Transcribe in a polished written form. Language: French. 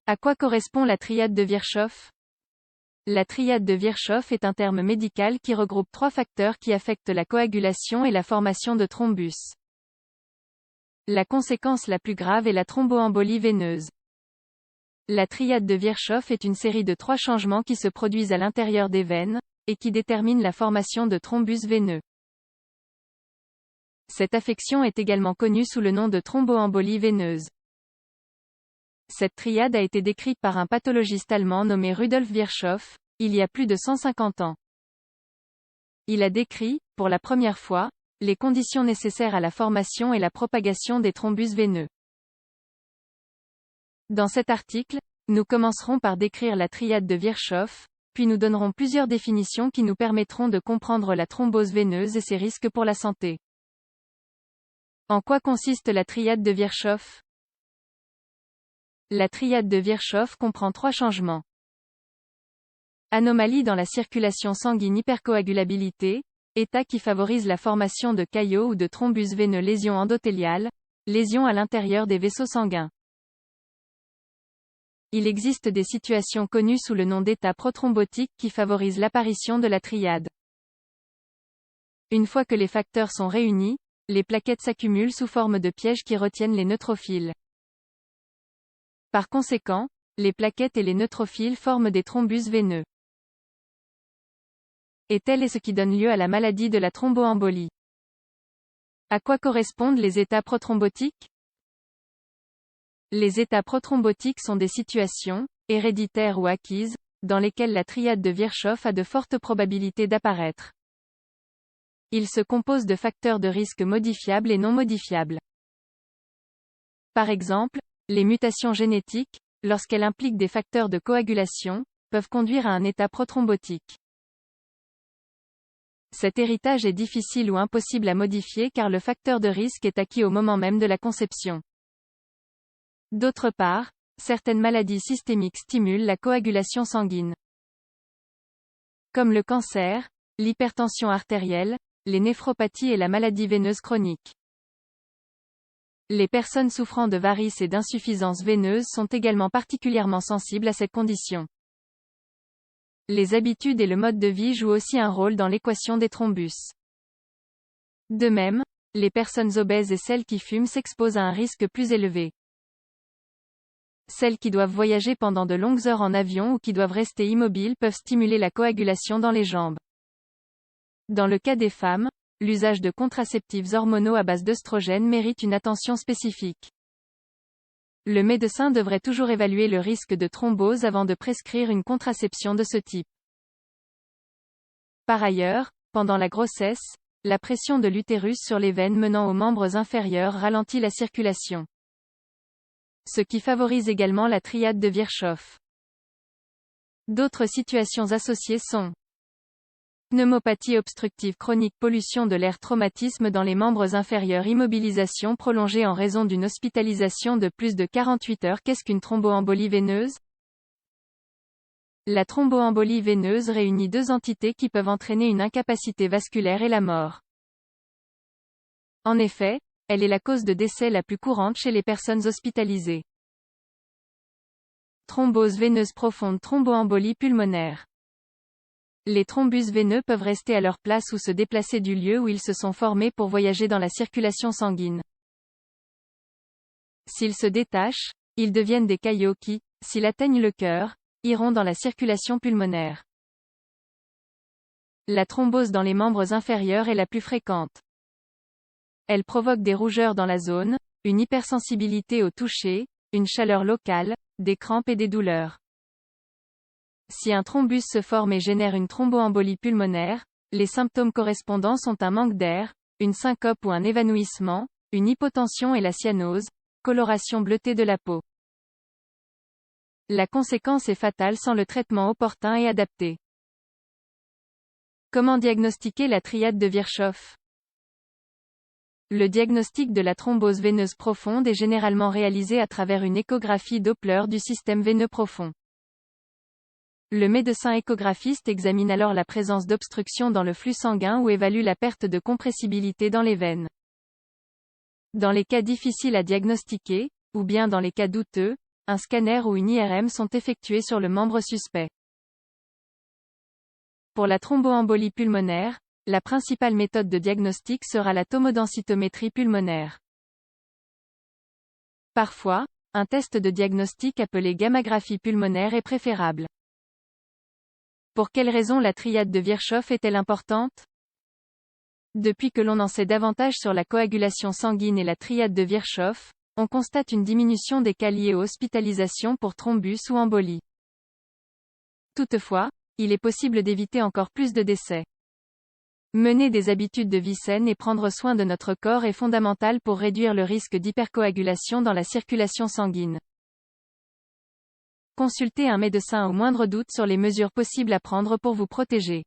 À quoi correspond la triade de Virchow? La triade de Virchow est un terme médical qui regroupe 3 facteurs qui affectent la coagulation et la formation de thrombus. La conséquence la plus grave est la thromboembolie veineuse. La triade de Virchow est une série de 3 changements qui se produisent à l'intérieur des veines, et qui déterminent la formation de thrombus veineux. Cette affection est également connue sous le nom de thromboembolie veineuse. Cette triade a été décrite par un pathologiste allemand nommé Rudolf Virchow, il y a plus de 150 ans. Il a décrit, pour la première fois, les conditions nécessaires à la formation et la propagation des thrombus veineux. Dans cet article, nous commencerons par décrire la triade de Virchow, puis nous donnerons plusieurs définitions qui nous permettront de comprendre la thrombose veineuse et ses risques pour la santé. En quoi consiste la triade de Virchow? La triade de Virchow comprend 3 changements. Anomalie dans la circulation sanguine, hypercoagulabilité, état qui favorise la formation de caillots ou de thrombus veineux, lésions endothéliales, lésions à l'intérieur des vaisseaux sanguins. Il existe des situations connues sous le nom d'état prothrombotique qui favorisent l'apparition de la triade. Une fois que les facteurs sont réunis, les plaquettes s'accumulent sous forme de pièges qui retiennent les neutrophiles. Par conséquent, les plaquettes et les neutrophiles forment des thrombus veineux. Et tel est ce qui donne lieu à la maladie de la thromboembolie. À quoi correspondent les états prothrombotiques? Les états prothrombotiques sont des situations, héréditaires ou acquises, dans lesquelles la triade de Virchow a de fortes probabilités d'apparaître. Ils se composent de facteurs de risque modifiables et non modifiables. Par exemple, les mutations génétiques, lorsqu'elles impliquent des facteurs de coagulation, peuvent conduire à un état prothrombotique. Cet héritage est difficile ou impossible à modifier car le facteur de risque est acquis au moment même de la conception. D'autre part, certaines maladies systémiques stimulent la coagulation sanguine. Comme le cancer, l'hypertension artérielle, les néphropathies et la maladie veineuse chronique. Les personnes souffrant de varices et d'insuffisance veineuse sont également particulièrement sensibles à cette condition. Les habitudes et le mode de vie jouent aussi un rôle dans l'équation des thrombus. De même, les personnes obèses et celles qui fument s'exposent à un risque plus élevé. Celles qui doivent voyager pendant de longues heures en avion ou qui doivent rester immobiles peuvent stimuler la coagulation dans les jambes. Dans le cas des femmes, l'usage de contraceptifs hormonaux à base d'œstrogènes mérite une attention spécifique. Le médecin devrait toujours évaluer le risque de thrombose avant de prescrire une contraception de ce type. Par ailleurs, pendant la grossesse, la pression de l'utérus sur les veines menant aux membres inférieurs ralentit la circulation. Ce qui favorise également la triade de Virchow. D'autres situations associées sont pneumopathie obstructive chronique, pollution de l'air, traumatisme dans les membres inférieurs, immobilisation prolongée en raison d'une hospitalisation de plus de 48 heures. Qu'est-ce qu'une thromboembolie veineuse? La thromboembolie veineuse réunit 2 entités qui peuvent entraîner une incapacité vasculaire et la mort. En effet, elle est la cause de décès la plus courante chez les personnes hospitalisées. Thrombose veineuse profonde, thromboembolie pulmonaire. Les thrombus veineux peuvent rester à leur place ou se déplacer du lieu où ils se sont formés pour voyager dans la circulation sanguine. S'ils se détachent, ils deviennent des caillots qui, s'ils atteignent le cœur, iront dans la circulation pulmonaire. La thrombose dans les membres inférieurs est la plus fréquente. Elle provoque des rougeurs dans la zone, une hypersensibilité au toucher, une chaleur locale, des crampes et des douleurs. Si un thrombus se forme et génère une thromboembolie pulmonaire, les symptômes correspondants sont un manque d'air, une syncope ou un évanouissement, une hypotension et la cyanose, coloration bleutée de la peau. La conséquence est fatale sans le traitement opportun et adapté. Comment diagnostiquer la triade de Virchow? Le diagnostic de la thrombose veineuse profonde est généralement réalisé à travers une échographie Doppler du système veineux profond. Le médecin échographiste examine alors la présence d'obstruction dans le flux sanguin ou évalue la perte de compressibilité dans les veines. Dans les cas difficiles à diagnostiquer, ou bien dans les cas douteux, un scanner ou une IRM sont effectués sur le membre suspect. Pour la thromboembolie pulmonaire, la principale méthode de diagnostic sera la tomodensitométrie pulmonaire. Parfois, un test de diagnostic appelé gammagraphie pulmonaire est préférable. Pour quelles raisons la triade de Virchow est-elle importante? Depuis que l'on en sait davantage sur la coagulation sanguine et la triade de Virchow, on constate une diminution des cas liés aux hospitalisations pour thrombus ou embolie. Toutefois, il est possible d'éviter encore plus de décès. Mener des habitudes de vie saines et prendre soin de notre corps est fondamental pour réduire le risque d'hypercoagulation dans la circulation sanguine. Consultez un médecin au moindre doute sur les mesures possibles à prendre pour vous protéger.